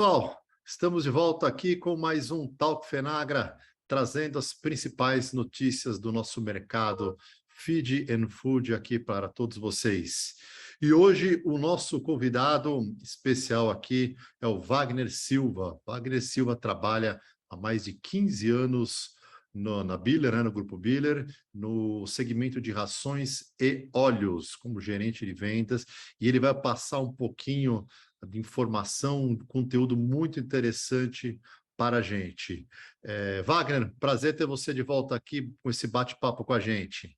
Pessoal, estamos de volta aqui com mais um Talk Fenagra, trazendo as principais notícias do nosso mercado Feed and Food aqui para todos vocês. E hoje o nosso convidado especial aqui é o Wagner Silva. Wagner Silva trabalha há mais de 15 anos na Biller, no Grupo Biller, no segmento de rações e óleos, como gerente de vendas, e ele vai passar um pouquinho de informação, conteúdo muito interessante para a gente. Wagner, prazer ter você de volta aqui com esse bate-papo com a gente.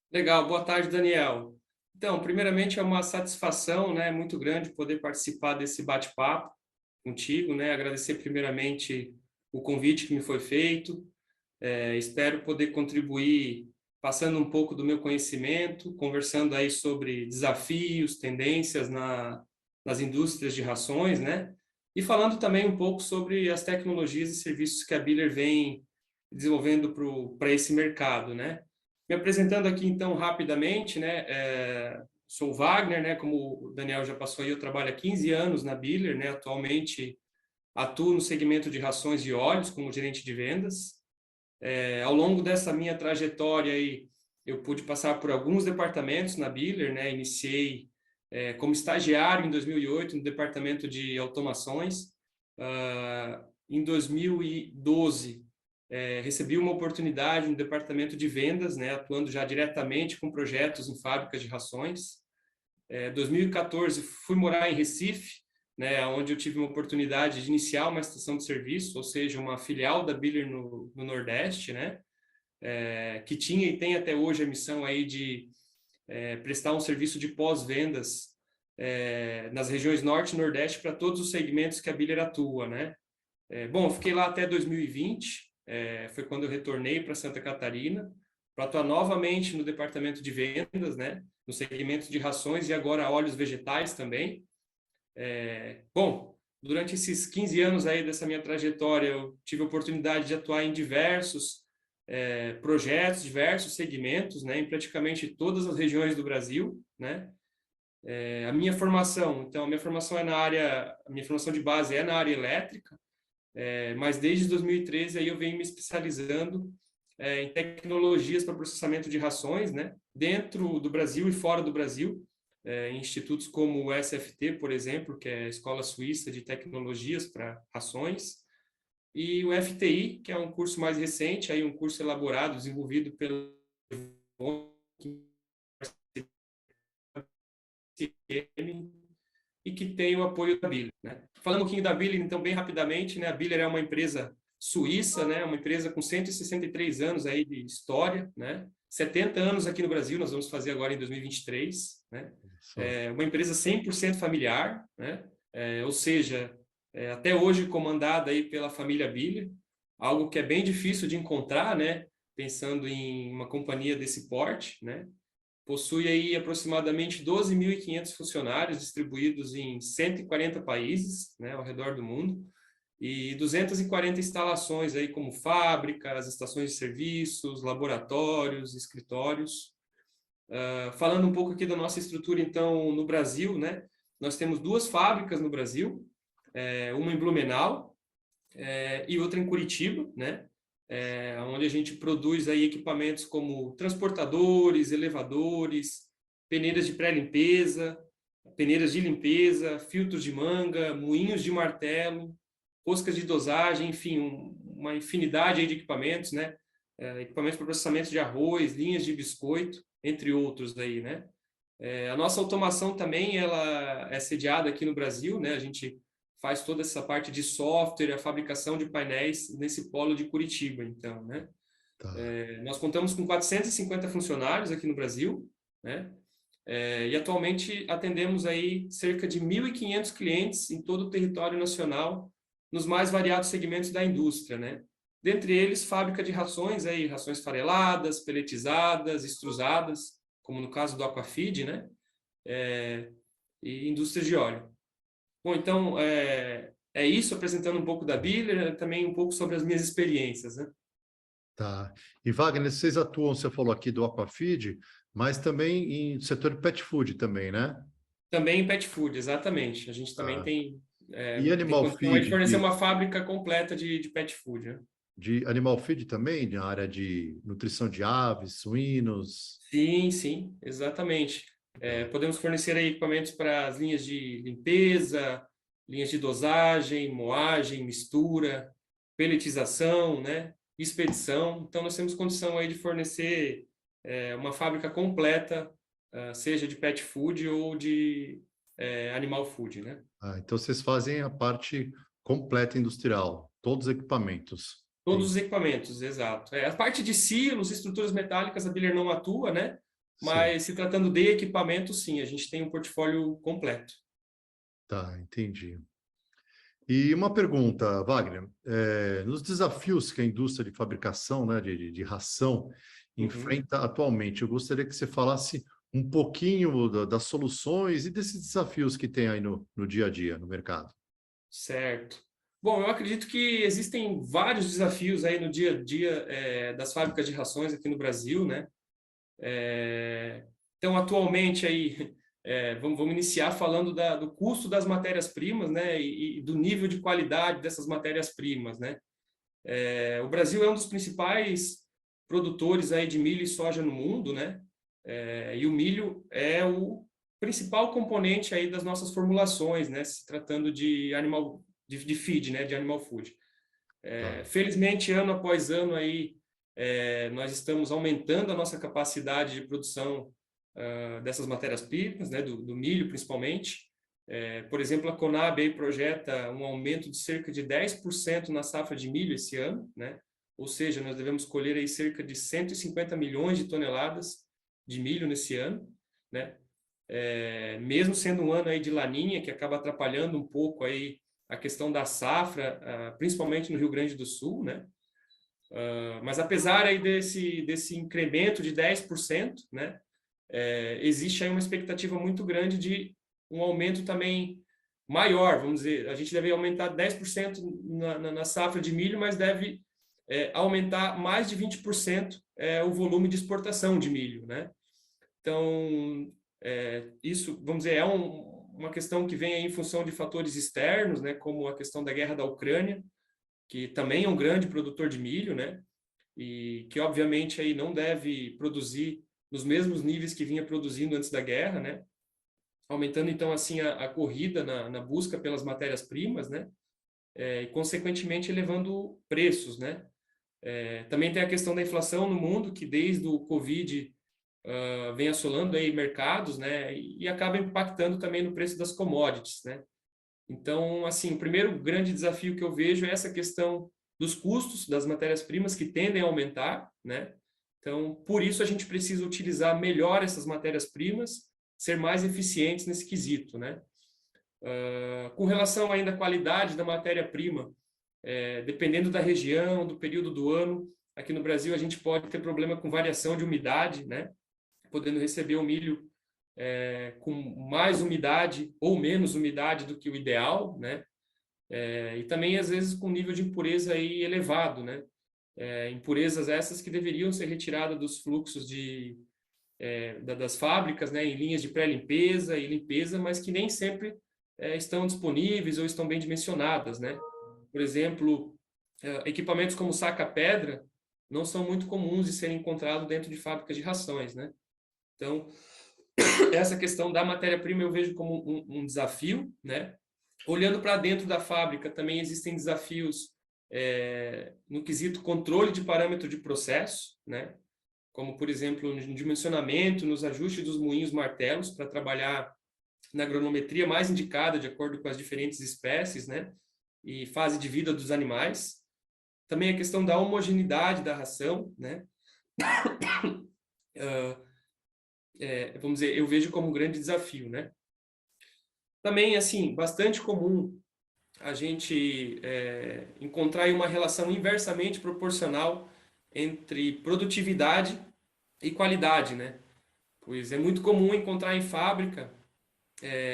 Legal, boa tarde, Daniel. Então, primeiramente é uma satisfação, né, muito grande poder participar desse bate-papo contigo, né, agradecer primeiramente o convite que me foi feito, espero poder contribuir passando um pouco do meu conhecimento, conversando aí sobre desafios, tendências nas indústrias de rações, né, e falando também um pouco sobre as tecnologias e serviços que a Biller vem desenvolvendo para esse mercado, né. Me apresentando aqui, então, rapidamente, né, sou o Wagner, né, como o Daniel já passou aí, eu trabalho há 15 anos na Biller, né, atualmente atuo no segmento de rações e óleos como gerente de vendas. Ao longo dessa minha trajetória aí, eu pude passar por alguns departamentos na Biller, né, iniciei como estagiário em 2008 no departamento de automações. Em 2012, recebi uma oportunidade no departamento de vendas, né, atuando já diretamente com projetos em fábricas de rações. 2014, fui morar em Recife, né, onde eu tive uma oportunidade de iniciar uma estação de serviço, ou seja, uma filial da Biller no Nordeste, né, que tinha e tem até hoje a missão aí de prestar um serviço de pós-vendas nas regiões Norte e Nordeste para todos os segmentos que a Biller atua, né. Bom, eu fiquei lá até 2020, foi quando eu retornei para Santa Catarina, para atuar novamente no departamento de vendas, né, no segmento de rações e agora óleos vegetais também. Bom, durante esses 15 anos aí dessa minha trajetória, eu tive a oportunidade de atuar em diversos projetos, diversos segmentos, né, em praticamente todas as regiões do Brasil, né. A minha formação, então, a minha formação a minha formação de base é na área elétrica, mas desde 2013 aí eu venho me especializando em tecnologias para processamento de rações, né, dentro do Brasil e fora do Brasil, em institutos como o SFT, por exemplo, que é a Escola Suíça de Tecnologias para Rações, e o FTI, que é um curso mais recente, aí um curso elaborado, desenvolvido pelo e que tem o apoio da Biller, né? Falando um pouquinho da Biller, então, bem rapidamente, né? A Biller é uma empresa suíça, né? Uma empresa com 163 anos aí de história, né? 70 anos aqui no Brasil, nós vamos fazer agora em 2023, né? Uma empresa 100% familiar, né? Ou seja, até hoje comandada aí pela família Biller, algo que é bem difícil de encontrar, né? Pensando em uma companhia desse porte, né? Possui aí aproximadamente 12.500 funcionários distribuídos em 140 países, né, ao redor do mundo, e 240 instalações aí como fábricas, estações de serviços, laboratórios, escritórios. Falando um pouco aqui da nossa estrutura, então, no Brasil, né, nós temos duas fábricas no Brasil, uma em Blumenau e outra em Curitiba, né, onde a gente produz aí equipamentos como transportadores, elevadores, peneiras de pré-limpeza, peneiras de limpeza, filtros de manga, moinhos de martelo, roscas de dosagem, enfim, uma infinidade aí de equipamentos, né? Equipamentos para processamento de arroz, linhas de biscoito, entre outros aí, né? A nossa automação também ela é sediada aqui no Brasil, né? A gente faz toda essa parte de software, a fabricação de painéis nesse polo de Curitiba, então, né? Tá. Nós contamos com 450 funcionários aqui no Brasil, né? E atualmente atendemos aí cerca de 1.500 clientes em todo o território nacional, nos mais variados segmentos da indústria, né? Dentre eles, fábrica de rações, aí, rações fareladas, peletizadas, extrusadas, como no caso do Aquafeed, né? E indústrias de óleo. Bom, então, é isso, apresentando um pouco da Biller, também um pouco sobre as minhas experiências, né? Tá. E Wagner, vocês atuam, você falou aqui do Aquafeed, mas também em setor de pet food também, né? Também em pet food, exatamente. A gente também Tá. tem, E tem animal condição aí de feed, fornecer uma fábrica completa de pet food, né? de animal feed também, na área de nutrição de aves, suínos. Sim, sim, exatamente. Tá. Podemos fornecer aí equipamentos para as linhas de limpeza, linhas de dosagem, moagem, mistura, pelletização, né? Expedição. Então, nós temos condição aí de fornecer uma fábrica completa, seja de pet food ou de animal food, né? Ah, então vocês fazem a parte completa industrial, todos os equipamentos. Todos os equipamentos, exato. A parte de silos, estruturas metálicas, a Biller não atua, né? Sim, Mas se tratando de equipamento, sim, a gente tem um portfólio completo. tá, entendi. E uma pergunta, Wagner, nos desafios que a indústria de fabricação, né, de ração Uhum. enfrenta atualmente, eu gostaria que você falasse um pouquinho das soluções e desses desafios que tem aí no dia a dia, no mercado. Certo. Bom, eu acredito que existem vários desafios aí no dia a dia das fábricas de rações aqui no Brasil, né? Então, atualmente aí, vamos iniciar falando do custo das matérias-primas, né? E do nível de qualidade dessas matérias-primas, né? O Brasil é um dos principais produtores aí de milho e soja no mundo, né? E o milho é o principal componente aí das nossas formulações, né? Se tratando de animal de feed, né? De animal food. Tá, Felizmente, ano após ano aí nós estamos aumentando a nossa capacidade de produção dessas matérias-primas, né? Do milho principalmente. Por exemplo, a Conab aí projeta um aumento de cerca de 10% na safra de milho esse ano, né? Ou seja, nós devemos colher aí cerca de 150 milhões de toneladas de milho nesse ano, né? Mesmo sendo um ano aí de laninha, que acaba atrapalhando um pouco aí a questão da safra, principalmente no Rio Grande do Sul, né? Mas apesar aí desse incremento de 10%, né? Existe aí uma expectativa muito grande de um aumento também maior, vamos dizer, a gente deve aumentar 10% na safra de milho, mas deve aumentar mais de 20% o volume de exportação de milho, né? Então, isso, vamos dizer, uma questão que vem aí em função de fatores externos, né, como a questão da guerra da Ucrânia, que também é um grande produtor de milho, né, e que obviamente aí não deve produzir nos mesmos níveis que vinha produzindo antes da guerra, né, aumentando então assim a corrida na busca pelas matérias-primas, né, e consequentemente elevando preços, né. Também tem a questão da inflação no mundo, que desde o Covid vem assolando aí mercados, né, e acaba impactando também no preço das commodities, né. Então, assim, o primeiro grande desafio que eu vejo é essa questão dos custos das matérias-primas que tendem a aumentar, né. Então, por isso a gente precisa utilizar melhor essas matérias-primas, ser mais eficientes nesse quesito, né. Com relação ainda à qualidade da matéria-prima, dependendo da região, do período do ano, aqui no Brasil a gente pode ter problema com variação de umidade, né, podendo receber o milho com mais umidade ou menos umidade do que o ideal, né? E também às vezes com nível de impureza aí elevado, né? Impurezas essas que deveriam ser retiradas dos fluxos das fábricas, né? Em linhas de pré-limpeza e limpeza, mas que nem sempre estão disponíveis ou estão bem dimensionadas, né? Por exemplo, equipamentos como saca-pedra não são muito comuns de serem encontrados dentro de fábricas de rações, né? Então, essa questão da matéria-prima eu vejo como um desafio, né? Olhando para dentro da fábrica, também existem desafios no quesito controle de parâmetro de processo, né? Como, por exemplo, no dimensionamento, nos ajustes dos moinhos martelos, para trabalhar na agronometria mais indicada, de acordo com as diferentes espécies, né? E fase de vida dos animais. Também a questão da homogeneidade da ração, né? Vamos dizer, eu vejo como um grande desafio, né? Também, assim, bastante comum a gente encontrar uma relação inversamente proporcional entre produtividade e qualidade, né? Pois é muito comum encontrar em fábrica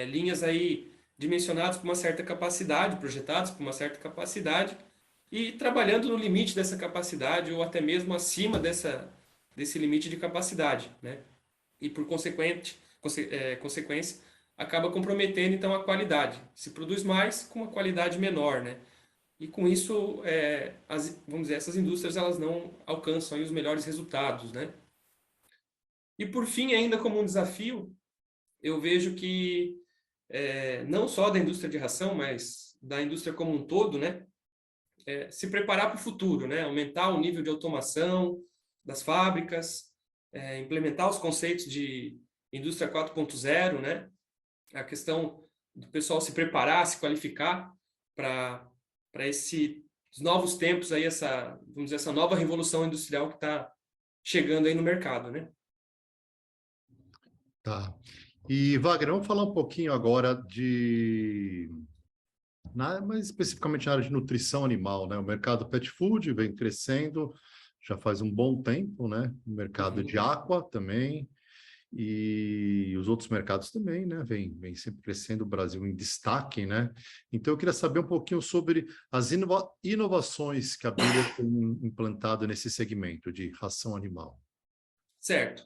linhas aí dimensionadas com uma certa capacidade, projetadas com uma certa capacidade, e trabalhando no limite dessa capacidade ou até mesmo acima desse limite de capacidade, né? E por consequência, acaba comprometendo então a qualidade. Se produz mais com uma qualidade menor, né? E com isso, vamos dizer, essas indústrias elas não alcançam aí os melhores resultados, né? E por fim, ainda como um desafio, eu vejo que não só da indústria de ração, mas da indústria como um todo, né? Se preparar para o futuro, né? Aumentar o nível de automação das fábricas, implementar os conceitos de indústria 4.0, né? A questão do pessoal se preparar, se qualificar para esses novos tempos aí, vamos dizer, essa nova revolução industrial que está chegando aí no mercado, né? Tá. E, Wagner, vamos falar um pouquinho agora mais especificamente na área de nutrição animal, né? O mercado pet food vem crescendo já faz um bom tempo, né? O mercado de aqua também, e os outros mercados também, né? Vem sempre crescendo, o Brasil em destaque, né? Então, eu queria saber um pouquinho sobre as inovações que a Biller tem implantado nesse segmento de ração animal. Certo.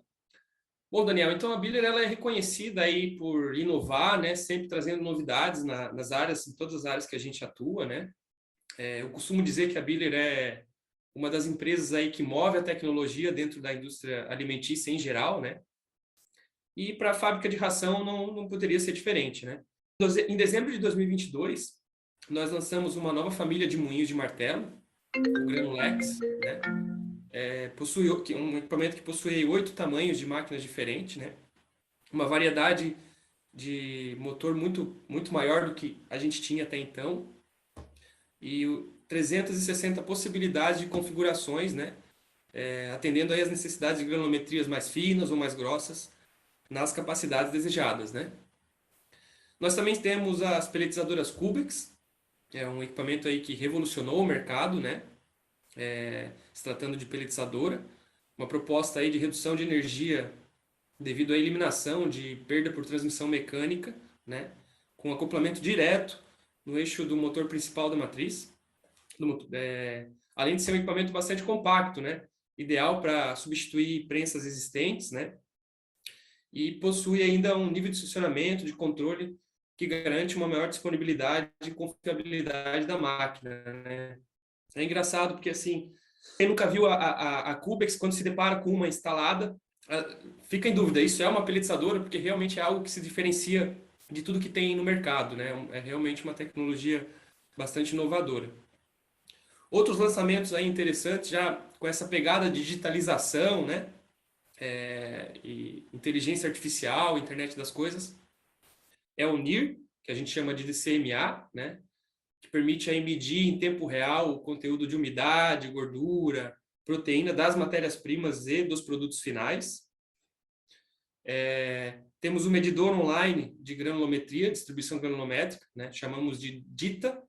Bom, Daniel, então a Biller ela é reconhecida aí por inovar, né? Sempre trazendo novidades nas áreas, em todas as áreas que a gente atua, né? Eu costumo dizer que a Biller é uma das empresas aí que move a tecnologia dentro da indústria alimentícia em geral, né? E para a fábrica de ração não poderia ser diferente, né? Em dezembro de 2022, nós lançamos uma nova família de moinhos de martelo, o Granulex, né? Possui um equipamento que possui 8 tamanhos de máquinas diferentes, né? Uma variedade de motor muito maior do que a gente tinha até então e 360 possibilidades de configurações, né? Atendendo aí as necessidades de granulometrias mais finas ou mais grossas nas capacidades desejadas, né? Nós também temos as pelletizadoras Cubex, é um equipamento aí que revolucionou o mercado, né? Se tratando de pelletizadora, uma proposta aí de redução de energia devido à eliminação de perda por transmissão mecânica, né? Com acoplamento direto no eixo do motor principal da matriz. Além de ser um equipamento bastante compacto, né? Ideal para substituir prensas existentes, né? E possui ainda um nível de funcionamento, de controle, que garante uma maior disponibilidade e confiabilidade da máquina, né? É engraçado porque, assim, quem nunca viu a Cubex, quando se depara com uma instalada, fica em dúvida, isso é uma pelletizadora? Porque realmente é algo que se diferencia de tudo que tem no mercado, né? É realmente uma tecnologia bastante inovadora. Outros lançamentos aí interessantes, já com essa pegada de digitalização, né? E inteligência artificial, internet das coisas, é o NIR, que a gente chama de DCMA, né? Que permite aí medir em tempo real o conteúdo de umidade, gordura, proteína das matérias-primas e dos produtos finais. Temos o medidor online de granulometria, distribuição granulométrica, né? Chamamos de DITA,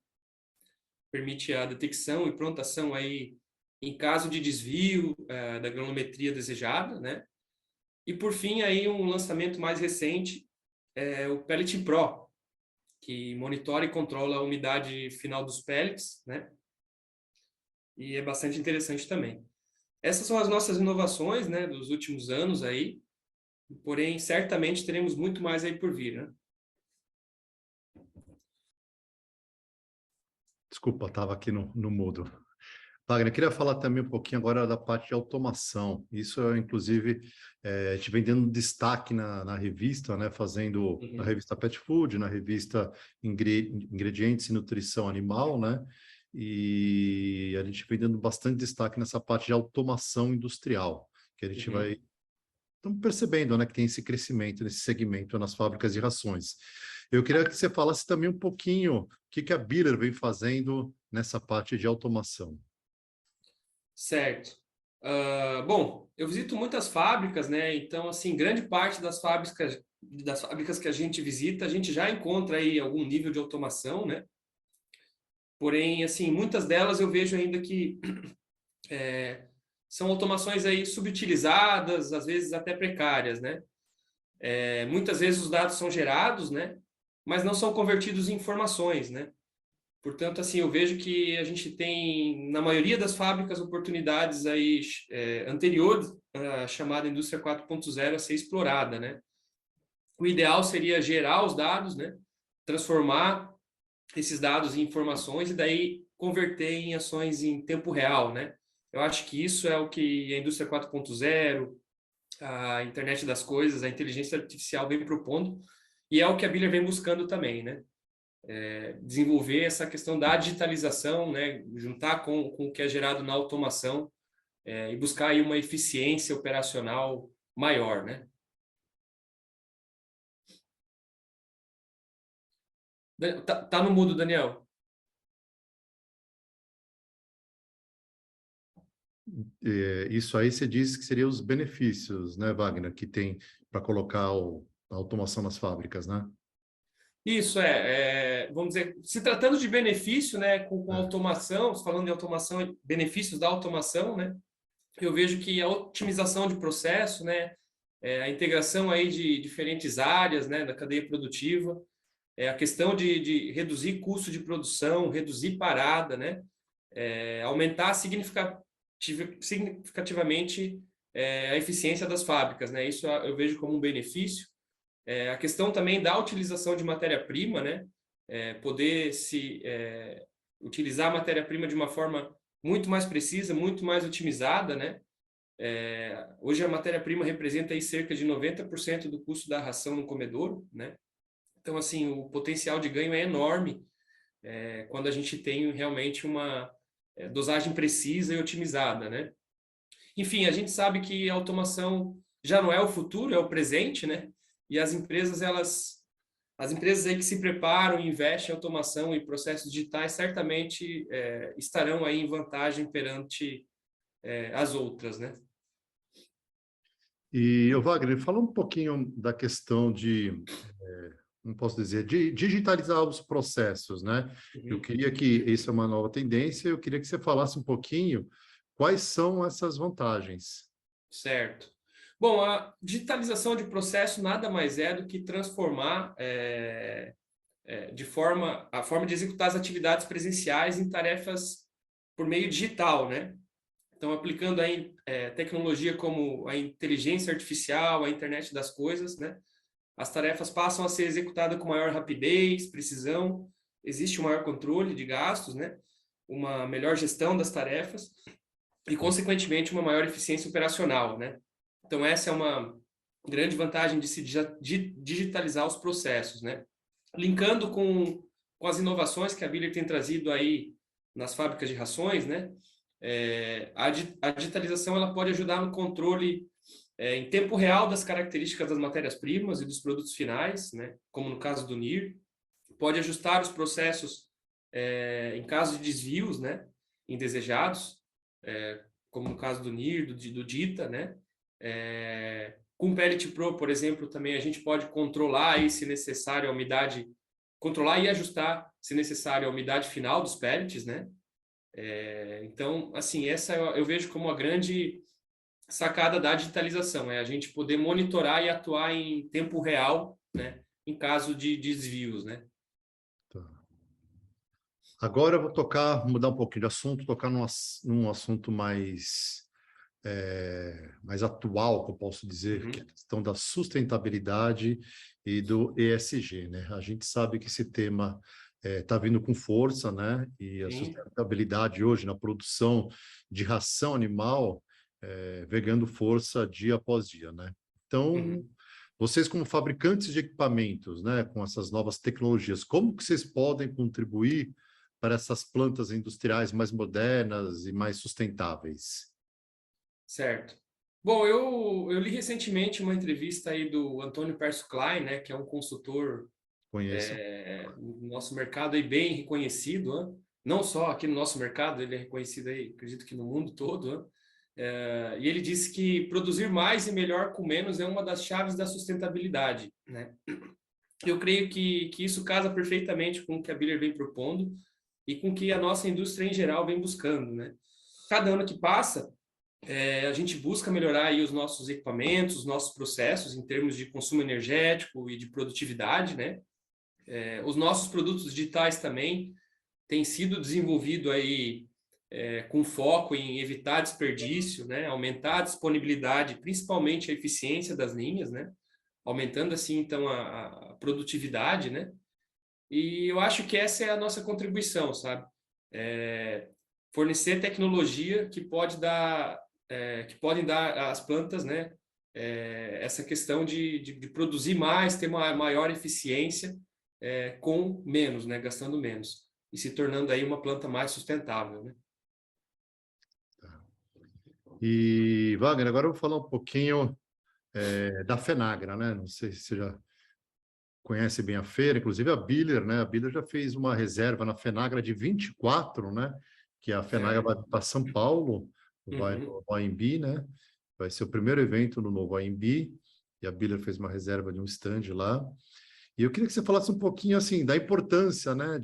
permite a detecção e prontação aí em caso de desvio da granulometria desejada, né? E por fim aí um lançamento mais recente, o Pellet Pro, que monitora e controla a umidade final dos pellets, né? E é bastante interessante também. Essas são as nossas inovações, né, dos últimos anos aí, porém, certamente teremos muito mais aí por vir, né? Desculpa, estava aqui no mudo. Wagner, eu queria falar também um pouquinho agora da parte de automação. Isso, inclusive, a gente vem dando destaque na revista, né? Fazendo na revista Pet Food, na revista Ingredientes e Nutrição Animal, né? E a gente vem dando bastante destaque nessa parte de automação industrial, que a gente vai... Estamos percebendo, né, que tem esse crescimento nesse segmento nas fábricas de rações. Eu queria que você falasse também um pouquinho o que a Biller vem fazendo nessa parte de automação. Certo. Bom, eu visito muitas fábricas, né? Então, assim, grande parte das fábricas que a gente visita, a gente já encontra aí algum nível de automação, né? Porém, assim, muitas delas eu vejo ainda que são automações aí subutilizadas, às vezes até precárias, né? Muitas vezes os dados são gerados, né? Mas não são convertidos em informações, né? Portanto, assim, eu vejo que a gente tem, na maioria das fábricas, oportunidades aí anteriores à chamada indústria 4.0 a ser explorada, né? O ideal seria gerar os dados, né? Transformar esses dados em informações e daí converter em ações em tempo real, né? Eu acho que isso é o que a indústria 4.0, a internet das coisas, a inteligência artificial vem propondo e é o que a Biller vem buscando também, né? Desenvolver essa questão da digitalização, né? Juntar com o que é gerado na automação e buscar aí uma eficiência operacional maior, né? Tá no mudo, Daniel. Isso aí você disse que seriam os benefícios, né, Wagner, que tem para colocar a automação nas fábricas, né? Isso vamos dizer, se tratando de benefício, né, com É. automação, falando de automação e benefícios da automação, né, eu vejo que a otimização de processo, né, a integração aí de diferentes áreas, né, da cadeia produtiva, a questão de reduzir custo de produção, reduzir parada, né, aumentar significativamente a eficiência das fábricas, né, isso eu vejo como um benefício. A questão também da utilização de matéria-prima, né? Poder utilizar a matéria-prima de uma forma muito mais precisa, muito mais otimizada, né? Hoje a matéria-prima representa aí cerca de 90% do custo da ração no comedouro, né? Então, assim, o potencial de ganho é enorme quando a gente tem realmente uma dosagem precisa e otimizada, né? Enfim, a gente sabe que a automação já não é o futuro, é o presente, né? E as empresas aí que se preparam e investem em automação e processos digitais certamente estarão aí em vantagem perante as outras, né? E, Wagner, fala um pouquinho da questão não posso dizer, de digitalizar os processos, né? Eu Uhum. queria que, isso é uma nova tendência, eu queria que você falasse um pouquinho quais são essas vantagens. Certo. Bom, a digitalização de processo nada mais é do que transformar a forma de executar as atividades presenciais em tarefas por meio digital, né? Então, aplicando aí tecnologia como a inteligência artificial, a internet das coisas, né? As tarefas passam a ser executadas com maior rapidez, precisão, existe um maior controle de gastos, né? Uma melhor gestão das tarefas e, consequentemente, uma maior eficiência operacional, né? Então, essa é uma grande vantagem de se digitalizar os processos, né? Linkando com as inovações que a Biller tem trazido aí nas fábricas de rações, né? A digitalização ela pode ajudar no controle em tempo real das características das matérias-primas e dos produtos finais, né? Como no caso do NIR. Pode ajustar os processos em caso de desvios, né? Indesejados, como no caso do NIR, do DITA, né? Com o Pellet Pro, por exemplo, também a gente pode controlar aí, se necessário, a umidade, controlar e ajustar, se necessário, a umidade final dos pellets, né? Então, assim, essa eu vejo como a grande sacada da digitalização, é a gente poder monitorar e atuar em tempo real, né? Em caso de desvios, né? Tá. Agora eu vou mudar um pouquinho de assunto, tocar num assunto mais atual, que eu posso dizer, que é a Uhum. questão da sustentabilidade e do ESG, né? A gente sabe que esse tema está vindo com força, né? E a Sim. sustentabilidade hoje na produção de ração animal vem ganhando força dia após dia, né? Então, Uhum. vocês como fabricantes de equipamentos, né, com essas novas tecnologias, como que vocês podem contribuir para essas plantas industriais mais modernas e mais sustentáveis? Certo. Bom, eu li recentemente uma entrevista aí do Antônio Perso Klein, né, que é um consultor Conheço. no nosso mercado aí bem reconhecido, né? Não só aqui no nosso mercado, ele é reconhecido aí, acredito que no mundo todo, né? E ele disse que produzir mais e melhor com menos é uma das chaves da sustentabilidade, né? Eu creio que isso casa perfeitamente com o que a Biller vem propondo e com o que a nossa indústria em geral vem buscando, né? Cada ano que passa, a gente busca melhorar aí os nossos equipamentos, os nossos processos em termos de consumo energético e de produtividade, né? Os nossos produtos digitais também tem sido desenvolvido aí com foco em evitar desperdício, né? Aumentar a disponibilidade, principalmente a eficiência das linhas, né? Aumentando assim então a produtividade, né? E eu acho que essa é a nossa contribuição, sabe? Fornecer tecnologia que que podem dar às plantas, né? Essa questão de produzir mais, ter uma maior eficiência com menos, né? Gastando menos e se tornando aí uma planta mais sustentável, né? E, Wagner, agora eu vou falar um pouquinho da FENAGRA, né? Não sei se você já conhece bem a feira, inclusive a Biller, né? A Biller já fez uma reserva na FENAGRA de 24, né? Que a FENAGRA vai para São Paulo, vai no AMB, né? Vai ser o primeiro evento no novo AMB, e a Biller fez uma reserva de um stand lá. E eu queria que você falasse um pouquinho assim da importância, né,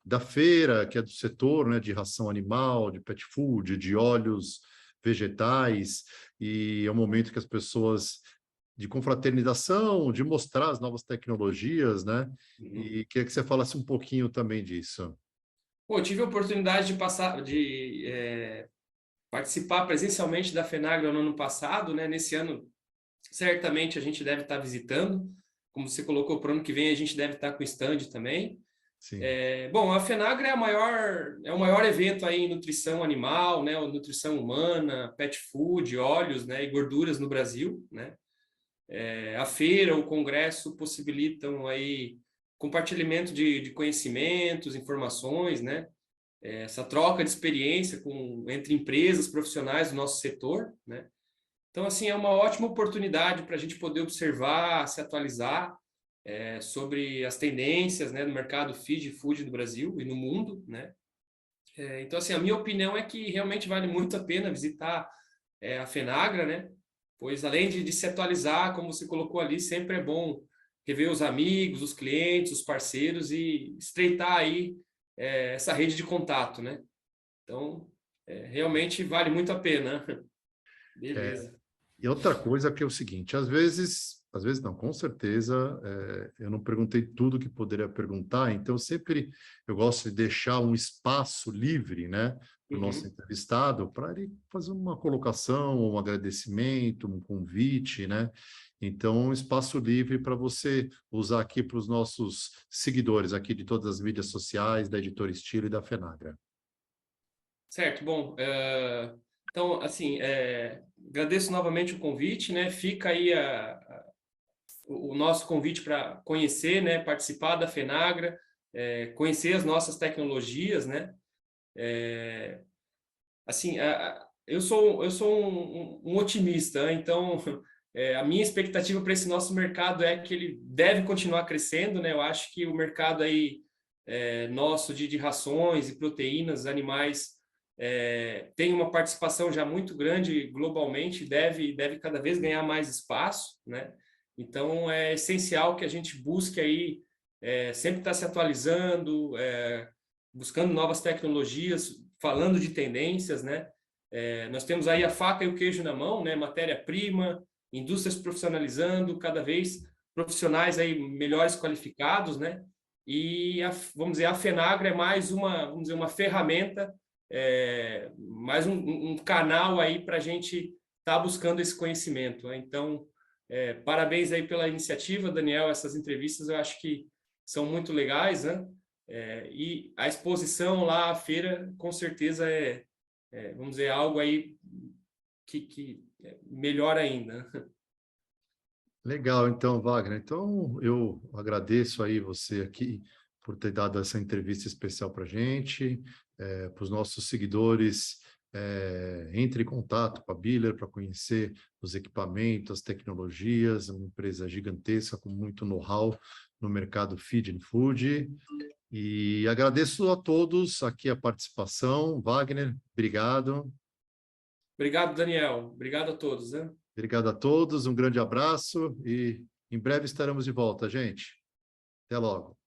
da feira, que é do setor, né, de ração animal, de pet food, de óleos vegetais, e é um momento que as pessoas de confraternização, de mostrar as novas tecnologias, né? E queria que você falasse um pouquinho também disso. Pô, eu tive a oportunidade de participar presencialmente da FENAGRA no ano passado, né? Nesse ano, certamente a gente deve estar visitando. Como você colocou, para o ano que vem a gente deve estar com stand também. Sim. Bom, a FENAGRA é o maior evento aí em nutrição animal, né? Nutrição humana, pet food, óleos, né? E gorduras no Brasil, né? A feira, o congresso possibilitam aí compartilhamento de conhecimentos, informações, né? Essa troca de experiência entre empresas profissionais do nosso setor, né? Então, assim, é uma ótima oportunidade para a gente poder observar, se atualizar sobre as tendências, né, no mercado feed e food no Brasil e no mundo, né? Então, assim, a minha opinião é que realmente vale muito a pena visitar a FENAGRA, né? Pois além de se atualizar, como você colocou ali, sempre é bom rever os amigos, os clientes, os parceiros e estreitar aí essa rede de contato, né? Então, realmente vale muito a pena. Beleza. E outra coisa que é o seguinte, às vezes não, com certeza, eu não perguntei tudo que poderia perguntar, então sempre eu gosto de deixar um espaço livre, né, para o nosso entrevistado, para ele fazer uma colocação, um agradecimento, um convite, né? Então, um espaço livre para você usar aqui para os nossos seguidores aqui de todas as mídias sociais, da Editora Estilo e da FENAGRA. Certo, bom, então, assim, agradeço novamente o convite, né? Fica aí o nosso convite para conhecer, né? Participar da FENAGRA, conhecer as nossas tecnologias, né? Assim, eu sou um otimista, né? Então a minha expectativa para esse nosso mercado é que ele deve continuar crescendo, né? Eu acho que o mercado aí nosso de rações e proteínas animais tem uma participação já muito grande globalmente, deve cada vez ganhar mais espaço, né? Então é essencial que a gente busque aí sempre estar se atualizando, buscando novas tecnologias, falando de tendências, né? Nós temos aí a faca e o queijo na mão, né? Matéria-prima, indústrias profissionalizando, cada vez profissionais aí melhores qualificados, né? E vamos dizer, a FENAGRA é mais vamos dizer, uma ferramenta, mais um canal aí para a gente estar buscando esse conhecimento, né? Então, parabéns aí pela iniciativa, Daniel. Essas entrevistas eu acho que são muito legais, né? E a exposição lá, a feira, com certeza vamos dizer, algo aí que melhor ainda. Legal, então, Wagner. Então, eu agradeço aí você aqui por ter dado essa entrevista especial para a gente, para os nossos seguidores. Entre em contato com a Biller para conhecer os equipamentos, as tecnologias, uma empresa gigantesca com muito know-how no mercado feed and food. E agradeço a todos aqui a participação. Wagner, obrigado. Obrigado, Daniel. Obrigado a todos, né? Obrigado a todos, um grande abraço e em breve estaremos de volta, gente. Até logo.